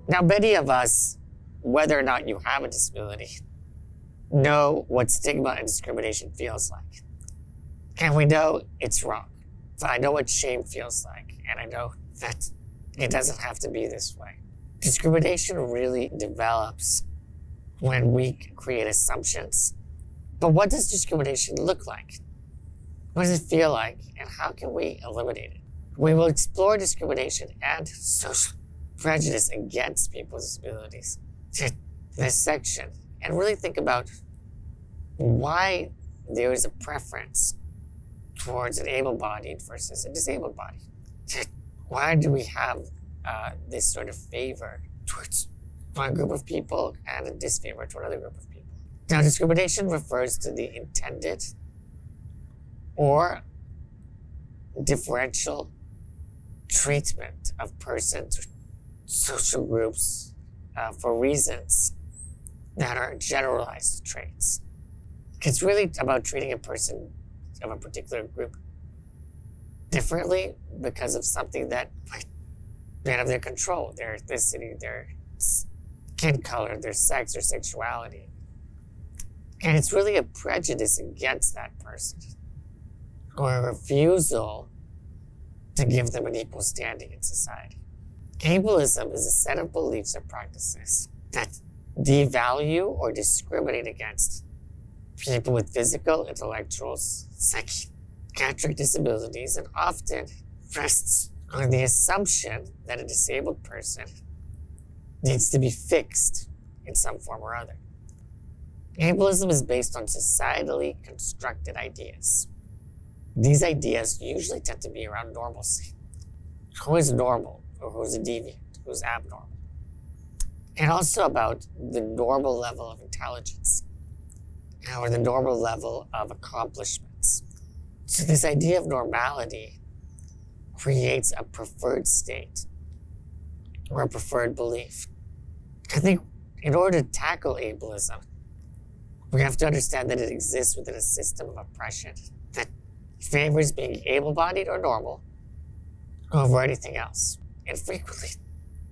Now, many of us, whether or not you have a disability, know what stigma and discrimination feels like. And we know it's wrong. So I know what shame feels like, and I know that it doesn't have to be this way. Discrimination really develops when we create assumptions. But what does discrimination look like? What does it feel like, and how can we eliminate it? We will explore discrimination and social prejudice against people with disabilities in this section and really think about why there is a preference towards an able-bodied versus a disabled body. Why do we have this sort of favor towards one group of people and a disfavor to another group of people? Now, discrimination refers to the intended or differential treatment of persons or social groups for reasons that are generalized traits. It's really about treating a person of a particular group differently because of something that might be out of their control, their ethnicity, their skin color, their sex or sexuality. And it's really a prejudice against that person or a refusal to give them an equal standing in society. Ableism is a set of beliefs or practices that devalue or discriminate against people with physical, intellectual, psychiatric disabilities, and often rests on the assumption that a disabled person needs to be fixed in some form or other. Ableism is based on societally constructed ideas. These ideas usually tend to be around normalcy. Who is normal, or who is a deviant, who is abnormal? And also about the normal level of intelligence, or the normal level of accomplishments. So this idea of normality creates a preferred state or a preferred belief. I think in order to tackle ableism, we have to understand that it exists within a system of oppression that favors being able-bodied or normal over anything else. And frequently,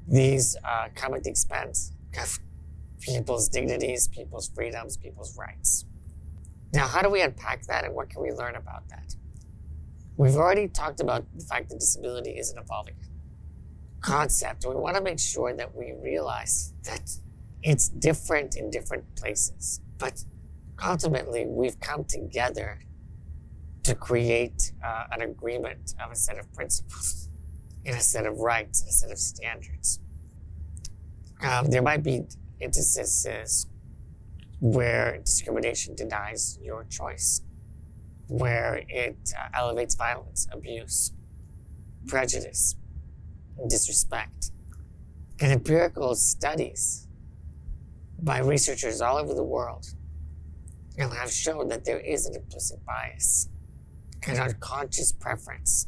these come at the expense of people's dignities, people's freedoms, people's rights. Now, how do we unpack that and what can we learn about that? We've already talked about the fact that disability is an evolving concept. And we want to make sure that we realize that it's different in different places. But ultimately, we've come together to create an agreement of a set of principles, and a set of rights, a set of standards. There might be instances where discrimination denies your choice, where it elevates violence, abuse, prejudice, disrespect. And empirical studies by researchers all over the world have shown that there is an implicit bias, an unconscious preference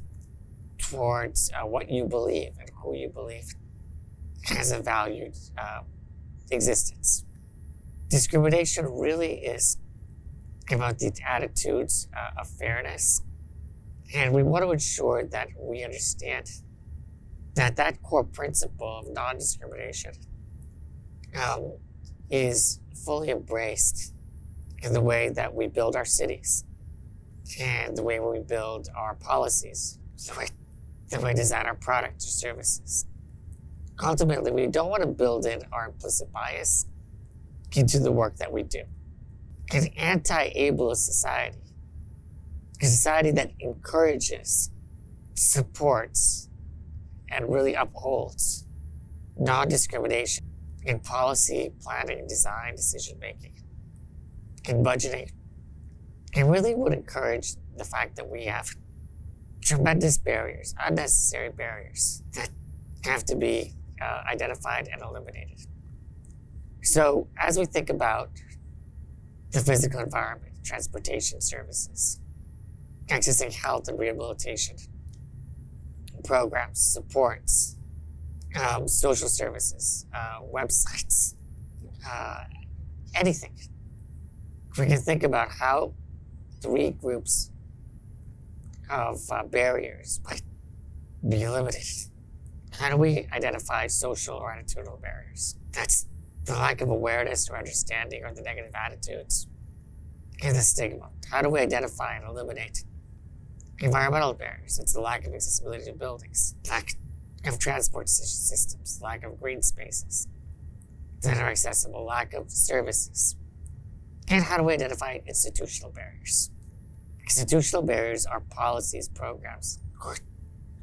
towards what you believe and who you believe has a valued existence. Discrimination really is about the attitudes of fairness, and we want to ensure that we understand that that core principle of non-discrimination is fully embraced in the way that we build our cities and the way we build our policies, the way we design our products or services. Ultimately, we don't want to build in our implicit bias into the work that we do. An anti-ableist society is a society that encourages, supports, and really upholds non-discrimination in policy, planning, design, decision-making, in budgeting. It really would encourage the fact that we have tremendous barriers, unnecessary barriers that have to be identified and eliminated. So as we think about the physical environment, transportation services, accessing health and rehabilitation programs, supports, social services, websites, anything. We can think about how 3 groups of barriers might be eliminated. How do we identify social or attitudinal barriers? That's the lack of awareness or understanding or the negative attitudes and the stigma. How do we identify and eliminate environmental barriers? It's the lack of accessibility to buildings, lack of transport systems, lack of green spaces that are accessible, lack of services. And how do we identify institutional barriers? Institutional barriers are policies, programs,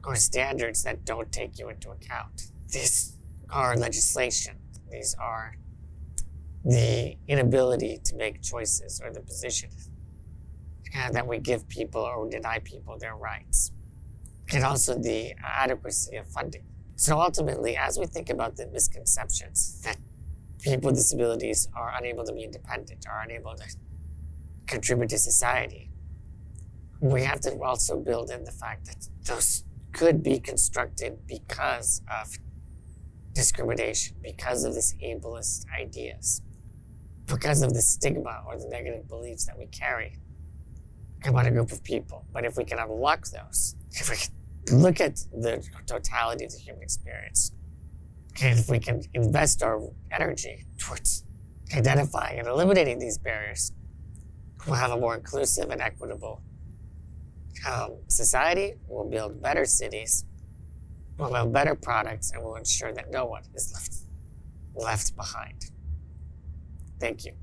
or standards that don't take you into account. These are legislation. These are the inability to make choices or the position that we give people or deny people their rights. And also the adequacy of funding. So ultimately, as we think about the misconceptions that people with disabilities are unable to be independent, are unable to contribute to society, we have to also build in the fact that those could be constructed because of discrimination, because of these ableist ideas, because of the stigma or the negative beliefs that we carry about a group of people. But if we can unlock those, if we can look at the totality of the human experience, and if we can invest our energy towards identifying and eliminating these barriers, we'll have a more inclusive and equitable society. We'll build better cities, we'll have better products, and we'll ensure that no one is left behind. Thank you.